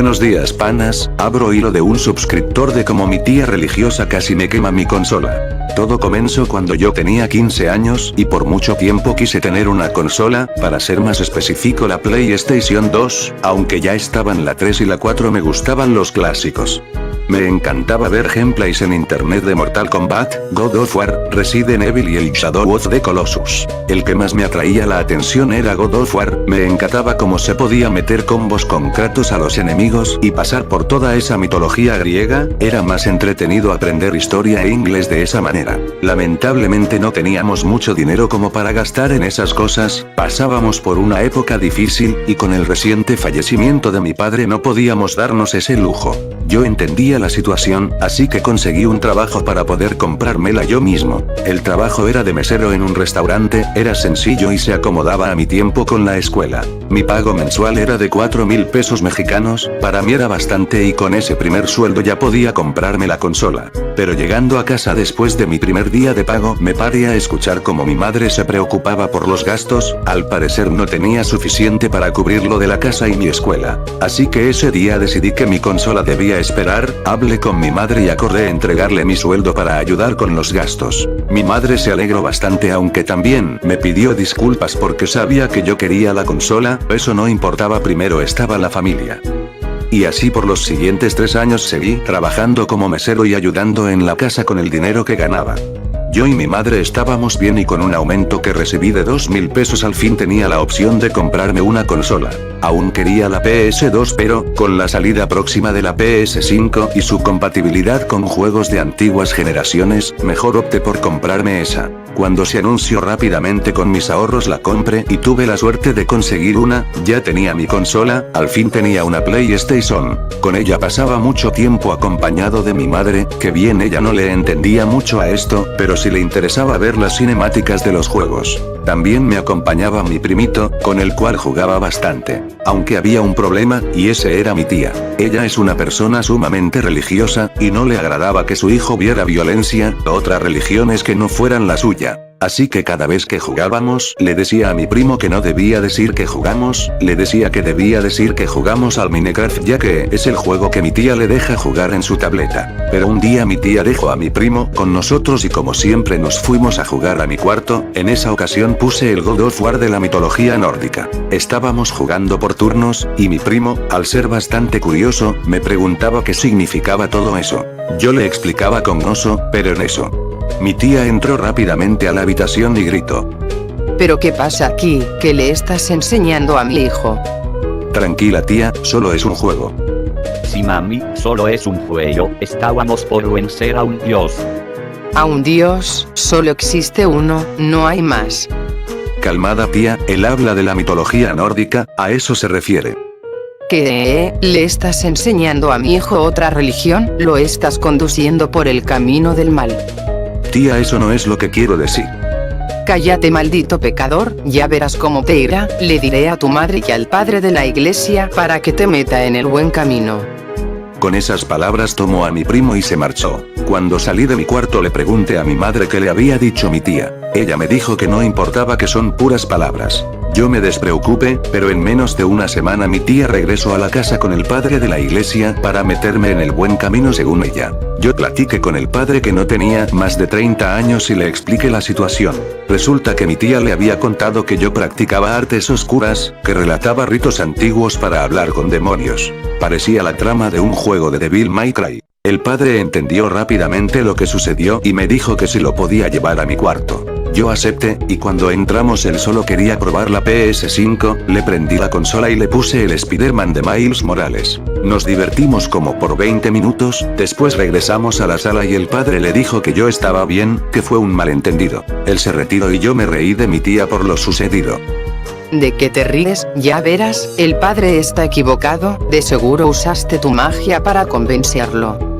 Buenos días panas, abro hilo de un suscriptor de cómo mi tía religiosa casi me quema mi consola. Todo comenzó cuando yo tenía 15 años y por mucho tiempo quise tener una consola, para ser más específico la PlayStation 2, aunque ya estaban la 3 y la 4 me gustaban los clásicos. Me encantaba ver gameplays en internet de Mortal Kombat, God of War, Resident Evil y el Shadow of the Colossus. El que más me atraía la atención era God of War, me encantaba cómo se podía meter combos con Kratos a los enemigos y pasar por toda esa mitología griega, era más entretenido aprender historia e inglés de esa manera. Lamentablemente no teníamos mucho dinero como para gastar en esas cosas, pasábamos por una época difícil, y con el reciente fallecimiento de mi padre no podíamos darnos ese lujo. Yo entendía la situación, así que conseguí un trabajo para poder comprármela yo mismo. El trabajo era de mesero en un restaurante, era sencillo y se acomodaba a mi tiempo con la escuela. Mi pago mensual era de 4,000 pesos mexicanos, para mí era bastante y con ese primer sueldo ya podía comprarme la consola. Pero llegando a casa después de mi primer día de pago me paré a escuchar cómo mi madre se preocupaba por los gastos, al parecer no tenía suficiente para cubrir lo de la casa y mi escuela. Así que ese día decidí que mi consola debía esperar, hablé con mi madre y acordé entregarle mi sueldo para ayudar con los gastos. Mi madre se alegró bastante aunque también me pidió disculpas porque sabía que yo quería la consola, eso no importaba, primero estaba la familia. Y así por los siguientes 3 años seguí trabajando como mesero y ayudando en la casa con el dinero que ganaba. Yo y mi madre estábamos bien y con un aumento que recibí de 2,000 pesos al fin tenía la opción de comprarme una consola. Aún quería la PS2 pero, con la salida próxima de la PS5 y su compatibilidad con juegos de antiguas generaciones, mejor opté por comprarme esa. Cuando se anunció rápidamente con mis ahorros la compré y tuve la suerte de conseguir una, ya tenía mi consola, al fin tenía una PlayStation. Con ella pasaba mucho tiempo acompañado de mi madre, que bien ella no le entendía mucho a esto, pero sí le interesaba ver las cinemáticas de los juegos. También me acompañaba mi primito, con el cual jugaba bastante. Aunque había un problema, y ese era mi tía. Ella es una persona sumamente religiosa, y no le agradaba que su hijo viera violencia, otras religiones que no fueran la suya. Así que cada vez que jugábamos, le decía a mi primo que no debía decir que jugamos, le decía que debía decir que jugamos al Minecraft ya que es el juego que mi tía le deja jugar en su tableta. Pero un día mi tía dejó a mi primo con nosotros y como siempre nos fuimos a jugar a mi cuarto, en esa ocasión puse el God of War de la mitología nórdica. Estábamos jugando por turnos, y mi primo, al ser bastante curioso, me preguntaba qué significaba todo eso. Yo le explicaba con oso, pero en eso. Mi tía entró rápidamente a la habitación y gritó: ¿Pero qué pasa aquí? ¿Qué le estás enseñando a mi hijo? Tranquila tía, solo es un juego. Sí mami, solo es un juego, estábamos por vencer a un dios. ¿A un dios? Solo existe uno, no hay más. Calmada tía, él habla de la mitología nórdica, a eso se refiere. ¿Qué? ¿Le estás enseñando a mi hijo otra religión? Lo estás conduciendo por el camino del mal. Tía, eso no es lo que quiero decir. Cállate maldito pecador, ya verás cómo te irá, le diré a tu madre y al padre de la iglesia para que te meta en el buen camino. Con esas palabras tomó a mi primo y se marchó. Cuando salí de mi cuarto le pregunté a mi madre qué le había dicho mi tía. Ella me dijo que no importaba, que son puras palabras. Yo me despreocupé, pero en menos de una semana mi tía regresó a la casa con el padre de la iglesia para meterme en el buen camino según ella. Yo platiqué con el padre que no tenía más de 30 años y le expliqué la situación. Resulta que mi tía le había contado que yo practicaba artes oscuras, que relataba ritos antiguos para hablar con demonios. Parecía la trama de un juego de Devil May Cry. El padre entendió rápidamente lo que sucedió y me dijo que si lo podía llevar a mi cuarto. Yo acepté, y cuando entramos él solo quería probar la PS5, le prendí la consola y le puse el Spider-Man de Miles Morales. Nos divertimos como por 20 minutos, después regresamos a la sala y el padre le dijo que yo estaba bien, que fue un malentendido. Él se retiró y yo me reí de mi tía por lo sucedido. ¿De qué te ríes? Ya verás, el padre está equivocado, de seguro usaste tu magia para convencerlo.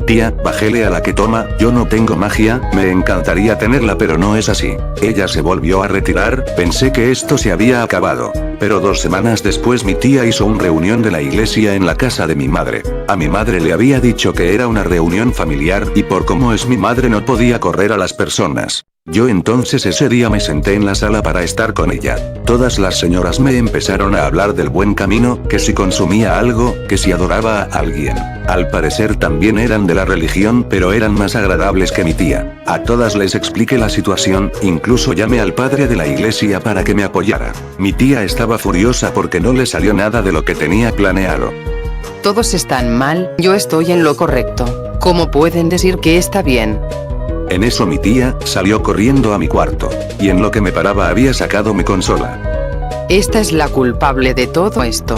Tía, bájele a la que toma, yo no tengo magia, me encantaría tenerla pero no es así. Ella se volvió a retirar, pensé que esto se había acabado. Pero 2 semanas después mi tía hizo una reunión de la iglesia en la casa de mi madre. A mi madre le había dicho que era una reunión familiar y por cómo es mi madre no podía correr a las personas. Yo entonces ese día me senté en la sala para estar con ella. Todas las señoras me empezaron a hablar del buen camino, que si consumía algo, que si adoraba a alguien. Al parecer también eran de la religión, pero eran más agradables que mi tía. A todas les expliqué la situación, incluso llamé al padre de la iglesia para que me apoyara. Mi tía estaba furiosa porque no le salió nada de lo que tenía planeado. Todos están mal, yo estoy en lo correcto. ¿Cómo pueden decir que está bien? En eso mi tía salió corriendo a mi cuarto, y en lo que me paraba había sacado mi consola. Esta es la culpable de todo esto.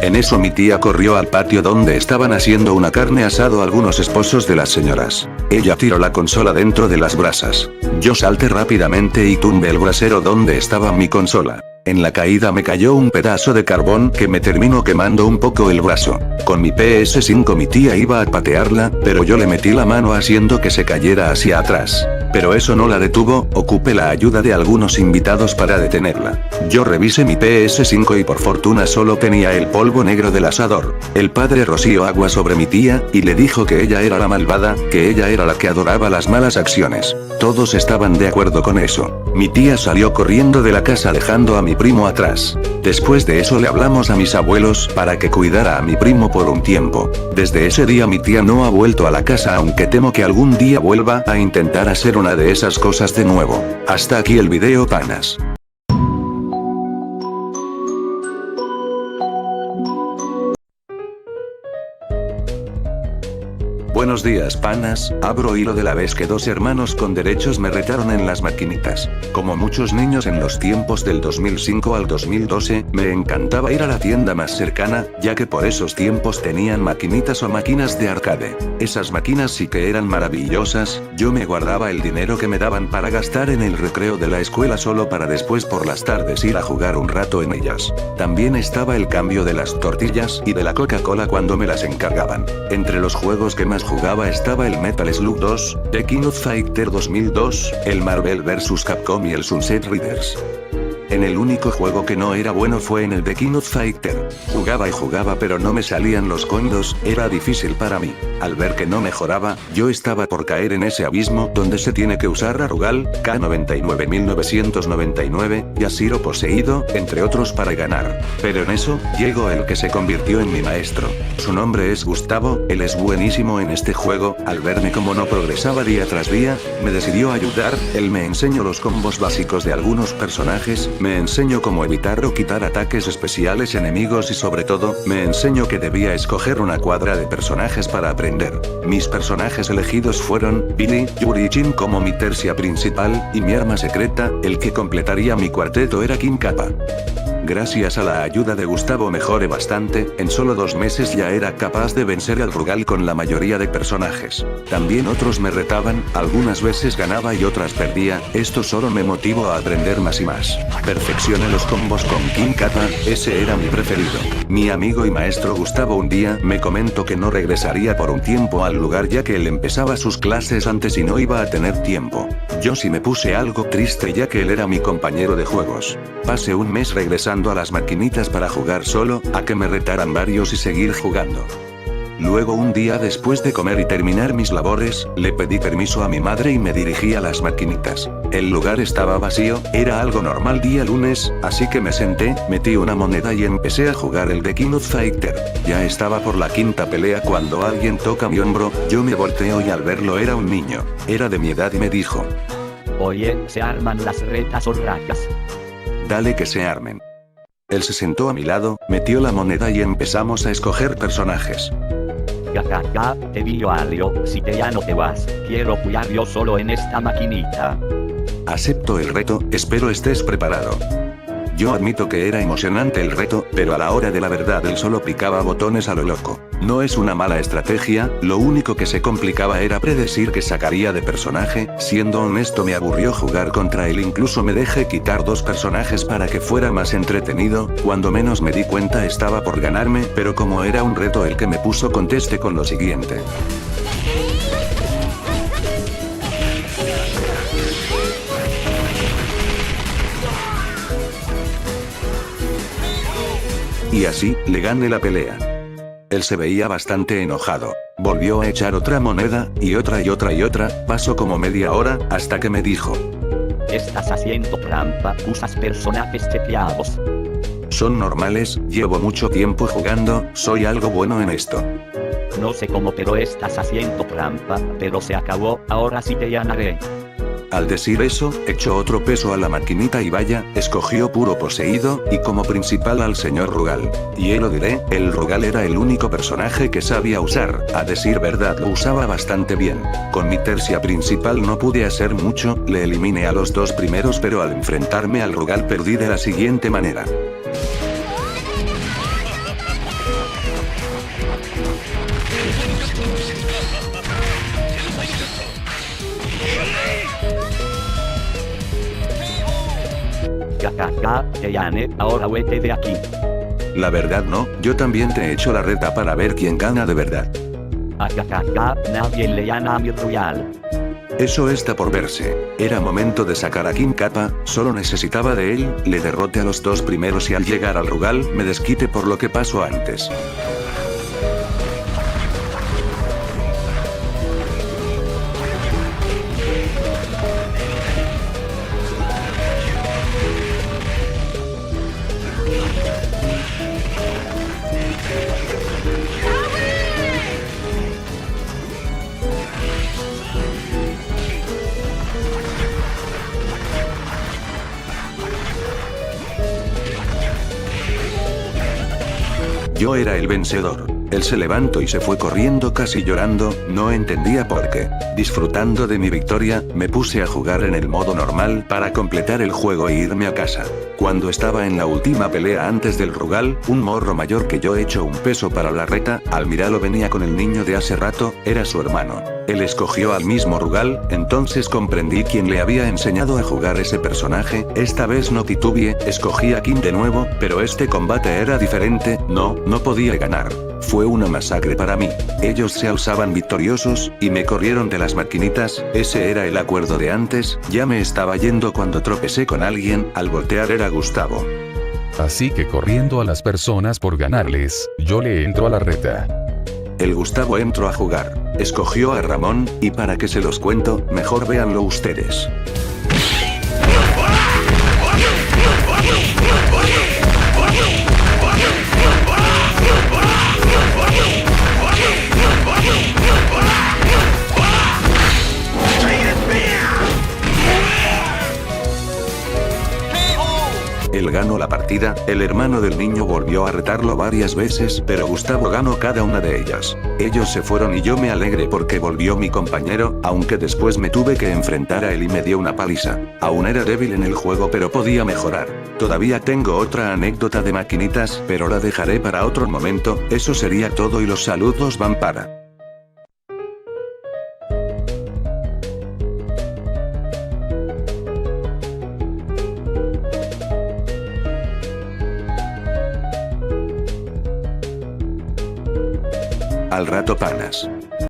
En eso mi tía corrió al patio donde estaban haciendo una carne asado algunos esposos de las señoras. Ella tiró la consola dentro de las brasas. Yo salté rápidamente y tumbé el brasero donde estaba mi consola. En la caída me cayó un pedazo de carbón que me terminó quemando un poco el brazo. Con mi PS5 mi tía iba a patearla, pero yo le metí la mano haciendo que se cayera hacia atrás. Pero eso no la detuvo, ocupé la ayuda de algunos invitados para detenerla. Yo revisé mi PS5 y por fortuna solo tenía el polvo negro del asador. El padre roció agua sobre mi tía, y le dijo que ella era la malvada, que ella era la que adoraba las malas acciones. Todos estaban de acuerdo con eso. Mi tía salió corriendo de la casa dejando a mi primo atrás. Después de eso le hablamos a mis abuelos para que cuidara a mi primo por un tiempo. Desde ese día mi tía no ha vuelto a la casa, aunque temo que algún día vuelva a intentar hacer una de esas cosas de nuevo. Hasta aquí el video, panas. Buenos días, panas. Abro hilo de la vez que dos hermanos con derechos me retaron en las maquinitas. Como muchos niños en los tiempos del 2005 al 2012, me encantaba ir a la tienda más cercana, ya que por esos tiempos tenían maquinitas o máquinas de arcade. Esas máquinas sí que eran maravillosas. Yo me guardaba el dinero que me daban para gastar en el recreo de la escuela solo para después por las tardes ir a jugar un rato en ellas. También estaba el cambio de las tortillas y de la Coca-Cola cuando me las encargaban. Entre los juegos que más jugaba estaba el Metal Slug 2, The King of Fighter 2002, el Marvel vs Capcom y el Sunset Riders. En el único juego que no era bueno fue en el The King of Fighter. Jugaba y jugaba pero no me salían los comandos, era difícil para mí. Al ver que no mejoraba, yo estaba por caer en ese abismo donde se tiene que usar a Rugal, K99999, y a Zero Poseído, entre otros para ganar. Pero en eso, llegó el que se convirtió en mi maestro. Su nombre es Gustavo, él es buenísimo en este juego. Al verme como no progresaba día tras día, me decidió ayudar. Él me enseñó los combos básicos de algunos personajes, me enseñó cómo evitar o quitar ataques especiales enemigos y sobre todo, me enseñó que debía escoger una cuadra de personajes para aprender. Mis personajes elegidos fueron Billy, Yuri y Jin como mi tercia principal, y mi arma secreta, el que completaría mi cuarteto, era King Kappa. Gracias a la ayuda de Gustavo mejoré bastante, en solo 2 meses ya era capaz de vencer al Rugal con la mayoría de personajes. También otros me retaban, algunas veces ganaba y otras perdía, esto solo me motivó a aprender más y más. Perfeccioné los combos con King Kappa, ese era mi preferido. Mi amigo y maestro Gustavo un día me comentó que no regresaría por un tiempo al lugar ya que él empezaba sus clases antes y no iba a tener tiempo. Yo sí me puse algo triste ya que él era mi compañero de juegos. Pasé un mes regresando a las maquinitas para jugar solo, a que me retaran varios y seguir jugando. Luego un día después de comer y terminar mis labores, le pedí permiso a mi madre y me dirigí a las maquinitas. El lugar estaba vacío, era algo normal día lunes, así que me senté, metí una moneda y empecé a jugar el The King of Fighter. Ya estaba por la 5ª pelea cuando alguien toca mi hombro, yo me volteo y al verlo era un niño. Era de mi edad y me dijo: Oye, se arman las retas o rayas. Dale que se armen. Él se sentó a mi lado, metió la moneda y empezamos a escoger personajes. Jajaja, te vi Alio, si te ya no te vas, quiero jugar yo solo en esta maquinita. Acepto el reto, espero estés preparado. Yo admito que era emocionante el reto, pero a la hora de la verdad él solo picaba botones a lo loco. No es una mala estrategia, lo único que se complicaba era predecir qué sacaría de personaje. Siendo honesto, me aburrió jugar contra él, incluso me dejé quitar 2 personajes para que fuera más entretenido. Cuando menos me di cuenta estaba por ganarme, pero como era un reto el que me puso, contesté con lo siguiente: y así, le gané la pelea. Él se veía bastante enojado. Volvió a echar otra moneda, y otra y otra y otra, pasó como media hora, hasta que me dijo. Estás haciendo trampa, usas personajes chequeados. Son normales, llevo mucho tiempo jugando, soy algo bueno en esto. No sé cómo pero estás haciendo trampa, pero se acabó, ahora sí te ganaré. Al decir eso, echó otro peso a la maquinita y vaya, escogió puro poseído, y como principal al señor Rugal. Y lo diré, el Rugal era el único personaje que sabía usar, a decir verdad lo usaba bastante bien. Con mi tercia principal no pude hacer mucho, le eliminé a los dos primeros pero al enfrentarme al Rugal perdí de la siguiente manera. Jajaja, te gané, ahora vete de aquí. La verdad no, yo también te echo la reta para ver quién gana de verdad. Ajajaja, nadie le gana a mi Royal. Eso está por verse. Era momento de sacar a King Kappa, solo necesitaba de él, le derrote a los dos primeros y al llegar al Rugal me desquite por lo que pasó antes. Yo era el vencedor. Él se levantó y se fue corriendo casi llorando, no entendía por qué. Disfrutando de mi victoria, me puse a jugar en el modo normal para completar el juego e irme a casa. Cuando estaba en la última pelea antes del Rugal, un morro mayor que yo echó un peso para la reta, al mirarlo venía con el niño de hace rato, era su hermano. Él escogió al mismo Rugal, entonces comprendí quién le había enseñado a jugar ese personaje, esta vez no titubeé, escogí a King de nuevo, pero este combate era diferente, no podía ganar. Fue una masacre para mí. Ellos se alzaban victoriosos, y me corrieron de las maquinitas, ese era el acuerdo de antes, ya me estaba yendo cuando tropecé con alguien, al voltear era Gustavo. Así que corriendo a las personas por ganarles, yo le entro a la reta. El Gustavo entró a jugar, escogió a Ramón, y para que se los cuento, mejor véanlo ustedes. Él ganó la partida, el hermano del niño volvió a retarlo varias veces, pero Gustavo ganó cada una de ellas. Ellos se fueron y yo me alegré porque volvió mi compañero, aunque después me tuve que enfrentar a él y me dio una paliza. Aún era débil en el juego pero podía mejorar. Todavía tengo otra anécdota de maquinitas, pero la dejaré para otro momento, eso sería todo y los saludos van para... Al rato panas.